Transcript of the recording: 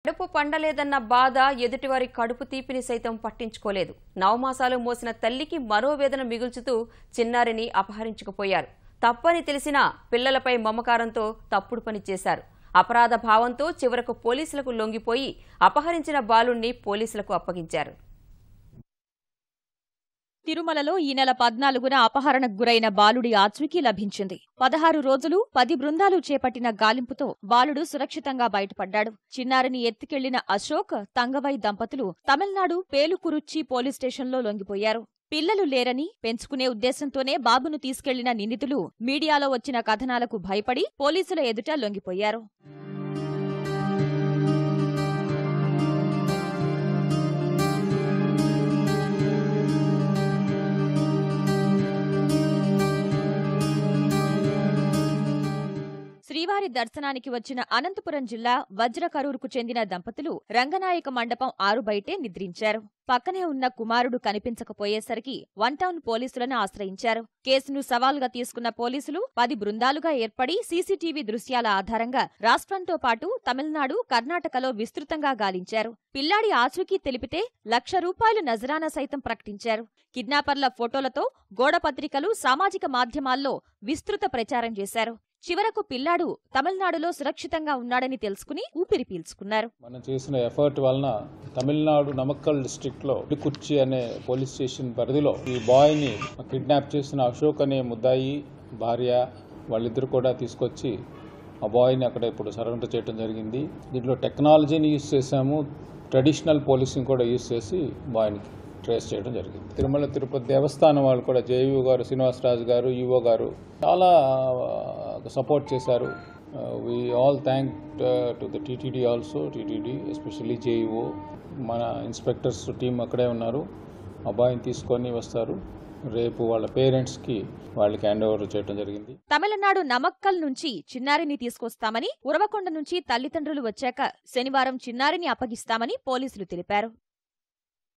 కడుపు పండలేదన్న బాధ ఎదుటివారి కడుపు తీపిని సైతం పట్టించుకోలేదు. నవమాసాలు మోసిన తల్లికి మరో వేదన మిగుల్చుతూ చిన్నారిని అపహరించుకుపోయారు. తప్పని తెలిసినా పిల్లలపై మమకారంతో తప్పుడు పని చేశారు. అపరాధ భావంతో చివరకు పోలీసులకు లొంగిపోయి అపహరించిన బాలుణ్ణి పోలీసులకు అప్పగించారు. తిరుమలలో ఈ నెల 14న అపహరణకు గురైన బాలుడి ఆచూకీ లభించింది. 16 రోజులు 10 బృందాలు చేపట్టిన గాలింపుతో బాలుడు సురక్షితంగా బయటపడ్డాడు. చిన్నారిని ఎత్తుకెళ్లిన అశోక్, తంగవై దంపతులు తమిళనాడు పేలుకురుచ్చి పోలీస్ స్టేషన్లో లొంగిపోయారు. పిల్లలు లేరని, పెంచుకునే ఉద్దేశంతోనే బాబును తీసుకెళ్లిన నిందితులు మీడియాలో వచ్చిన కథనాలకు భయపడి పోలీసుల ఎదుట లొంగిపోయారు. శ్రీవారి దర్శనానికి వచ్చిన అనంతపురం జిల్లా వజ్రకరూరుకు చెందిన దంపతులు రంగనాయక మండపం 6 బయటే నిద్రించారు. పక్కనే ఉన్న కుమారుడు కనిపించకపోయేసరికి 1 టౌన్ పోలీసులను ఆశ్రయించారు. కేసును సవాల్గా తీసుకున్న పోలీసులు 10 బృందాలుగా ఏర్పడి సీసీటీవీ దృశ్యాల ఆధారంగా రాష్ట్రంతో పాటు తమిళనాడు, కర్ణాటకలో విస్తృతంగా గాలించారు. పిల్లాడి ఆచూకీ తెలిపితే ₹1,00,000 నజరానా సైతం ప్రకటించారు. కిడ్నాపర్ల ఫోటోలతో గోడపత్రికలు, సామాజిక మాధ్యమాల్లో విస్తృత ప్రచారం చేశారు. చివరకు పిల్లాడు తమిళనాడులో సురక్షితంగా ఉన్నాడని తెలుసుకుని ఊపిరి పీల్చుకున్నారు. మనం చేసిన ఎఫర్ట్ వలన తమిళనాడు నమక్కల్ డిస్ట్రిక్ట్ లో కుర్చి అనే పోలీస్ స్టేషన్ పరిధిలో ఈ బాయ్ ని కిడ్నాప్ చేసిన అశోక్ అనే ముద్దాయి భార్య వాళ్ళిద్దరు కూడా తీసుకొచ్చి ఆ బాయ్ ని అక్కడ ఇప్పుడు సరెండర్ చేయడం జరిగింది. దీంట్లో టెక్నాలజీని యూజ్ చేసాము, ట్రెడిషనల్ పోలీసింగ్ కూడా యూజ్ చేసి బాయ్ ని ట్రేస్ చేయడం జరిగింది. తిరుమల తిరుపతి దేవస్థానం వాళ్ళు కూడా జేఈఓ గారు, శ్రీనివాసరాజు గారు, ఈఓ గారు చాలా సపోర్ట్ చేశారు. We all thank to the TTD also, TTD especially JEO, మన ఇన్స్పెక్టర్స్ టీం అక్కడే ఉన్నారు. అబ్బాయిని తీసుకొని వస్తారు. రేపు వాళ్ళ పేరెంట్స్కి వాళ్ళకి హ్యాండ్ ఓవర్ చేయడం జరిగింది. తమిళనాడు నమక్కల్ నుంచి చిన్నారిని తీసుకొస్తామని, ఉరవకొండ నుంచి తల్లిదండ్రులు వచ్చాక శనివారం చిన్నారిని అప్పగిస్తామని పోలీసులు తెలిపారు.